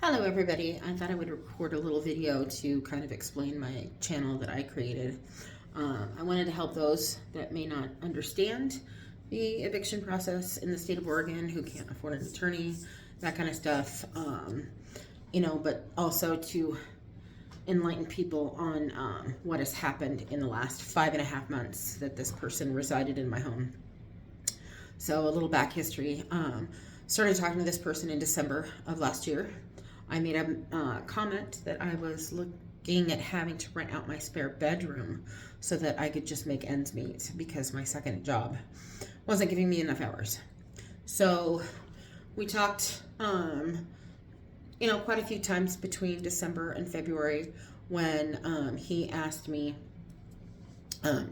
Hello everybody. I thought I would record a little video to kind of explain my channel that I created. I wanted to help those that may not understand the eviction process in the state of Oregon, who can't afford an attorney, that kind of stuff. But also to enlighten people on what has happened in the last 5.5 months that this person resided in my home. So a little back history. Started talking to this person in December of last year. I made a comment that I was looking at having to rent out my spare bedroom so that I could just make ends meet because my second job wasn't giving me enough hours. So we talked, quite a few times between December and February when he asked me,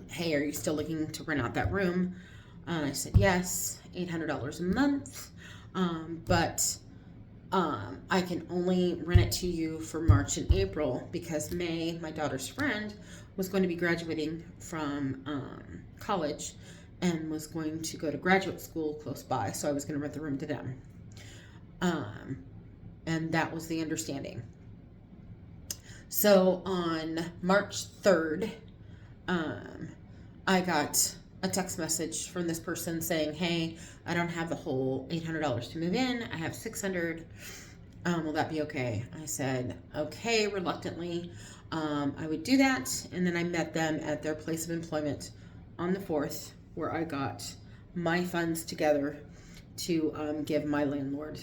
hey, are you still looking to rent out that room? And I said, yes, $800 a month, but I can only rent it to you for March and April because May, my daughter's friend, was going to be graduating from college and was going to go to graduate school close by, so I was going to rent the room to them. And that was the understanding. So on March 3rd, I got a text message from this person saying, hey, I don't have the whole $800 to move in. I have $600. Will that be okay? I said, okay, reluctantly. I would do that. And then I met them at their place of employment on the 4th, where I got my funds together to give my landlord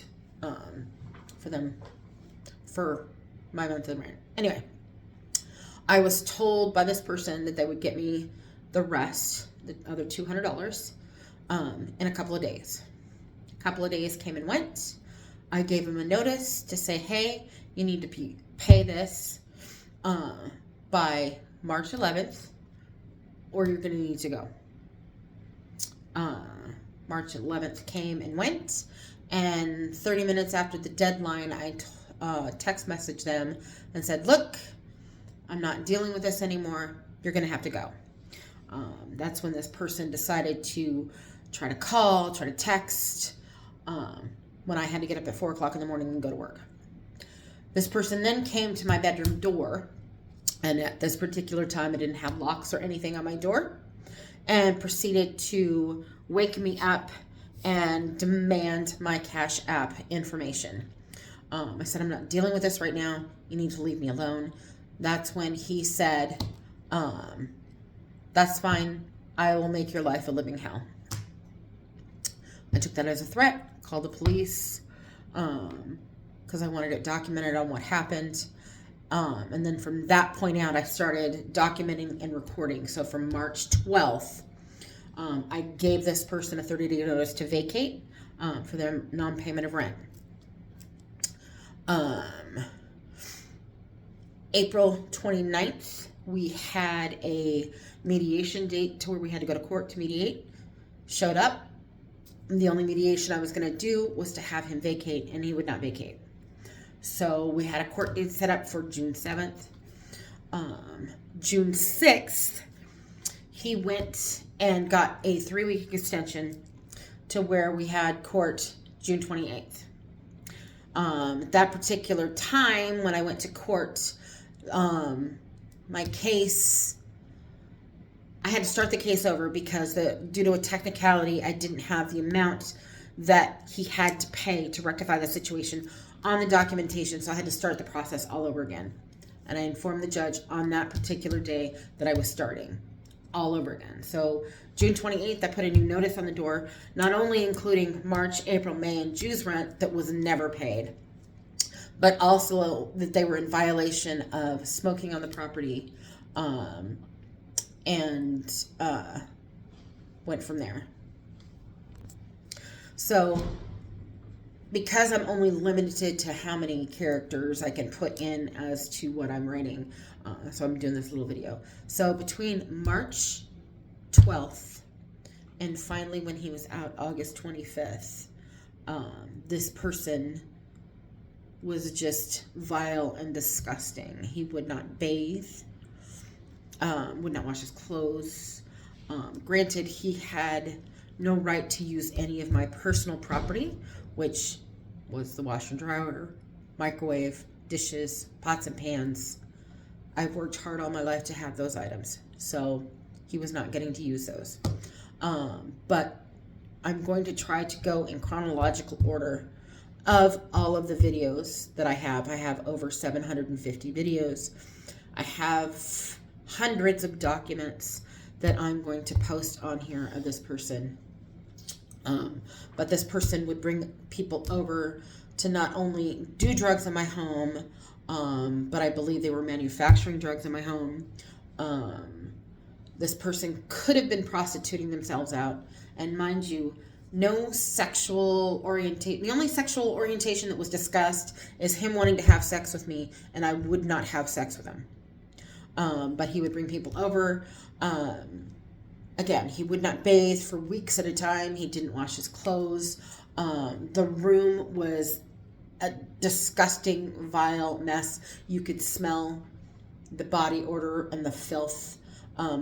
for my monthly rent. Anyway, I was told by this person that they would get me the rest, the other $200, in a couple of days. A couple of days came and went. I gave him a notice to say, hey, you need to pay this by March 11th, or you're going to need to go. March 11th came and went, and 30 minutes after the deadline, I text messaged them and said, look, I'm not dealing with this anymore. You're going to have to go. That's when this person decided to try to call, try to text, when I had to get up at 4 o'clock in the morning and go to work. This person then came to my bedroom door, and at this particular time, I didn't have locks or anything on my door, and proceeded to wake me up and demand my Cash App information. I said, I'm not dealing with this right now. You need to leave me alone. That's when he said, that's fine. I will make your life a living hell. I took that as a threat, called the police, because I wanted it documented on what happened. And then from that point out, I started documenting and recording. So from March 12th, I gave this person a 30-day notice to vacate for their non-payment of rent. April 29th, we had a mediation date to where we had to go to court to mediate. Showed up. The only mediation I was going to do was to have him vacate, and he would not vacate. So we had a court date set up for June 7th. June 6th, he went and got a 3-week extension to where we had court June 28th. That particular time when I went to court, my case, I had to start the case over because due to a technicality, I didn't have the amount that he had to pay to rectify the situation on the documentation, so I had to start the process all over again. And I informed the judge on that particular day that I was starting all over again. So June 28th, I put a new notice on the door, not only including March, April, May, and June's rent that was never paid, but also that they were in violation of smoking on the property, and went from there. So because I'm only limited to how many characters I can put in as to what I'm writing, so I'm doing this little video. So between March 12th and finally when he was out August 25th, this person was just vile and disgusting. He would not bathe, would not wash his clothes. Granted, he had no right to use any of my personal property, which was the washer and dryer, microwave, dishes, pots and pans. I've worked hard all my life to have those items. So he was not getting to use those. But I'm going to try to go in chronological order of all of the videos that I have. I have over 750 videos. I have hundreds of documents that I'm going to post on here of this person. But this person would bring people over to not only do drugs in my home, but I believe they were manufacturing drugs in my home. This person could have been prostituting themselves out. And mind you, no sexual orientation. The only sexual orientation that was discussed is him wanting to have sex with me, and I would not have sex with him. But he would bring people over. Again, he would not bathe for weeks at a time. He didn't wash his clothes. The room was a disgusting, vile mess. You could smell the body odor and the filth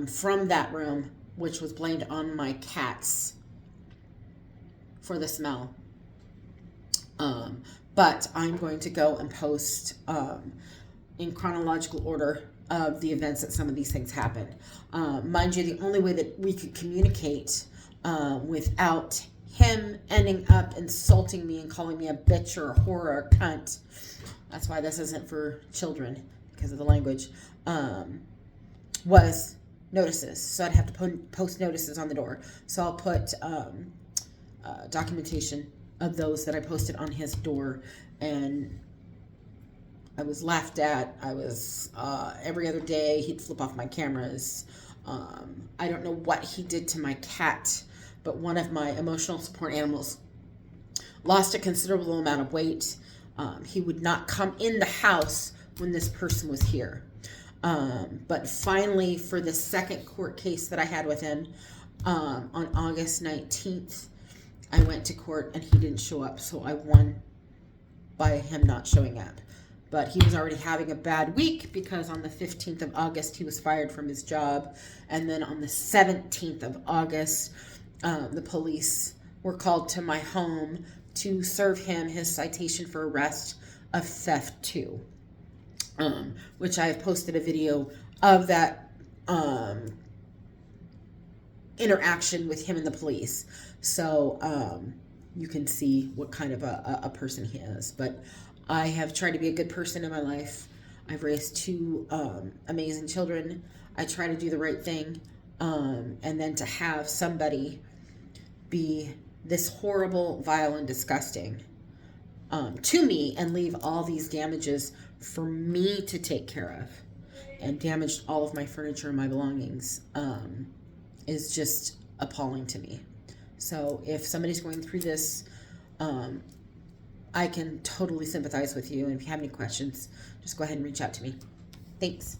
from that room, which was blamed on my cats for the smell. But I'm going to go and post in chronological order of the events that some of these things happened. Mind you, the only way that we could communicate without him ending up insulting me and calling me a bitch or a whore or a cunt, that's why this isn't for children, because of the language, was notices. So I'd have to post notices on the door. So I'll put documentation of those that I posted on his door. And I was laughed at. I was, every other day, he'd flip off my cameras. I don't know what he did to my cat, but one of my emotional support animals lost a considerable amount of weight. He would not come in the house when this person was here. But finally, for the second court case that I had with him, on August 19th, I went to court and he didn't show up. So I won by him not showing up. But he was already having a bad week because on the 15th of August, he was fired from his job. And then on the 17th of August, the police were called to my home to serve him his citation for arrest of theft 2. Which I have posted a video of that interaction with him and the police. So you can see what kind of a person he is. But I have tried to be a good person in my life. I've raised 2 amazing children. I try to do the right thing. And then to have somebody be this horrible, vile, and disgusting to me and leave all these damages for me to take care of and damaged all of my furniture and my belongings is just appalling to me. So if somebody's going through this, I can totally sympathize with you. And if you have any questions, just go ahead and reach out to me. Thanks.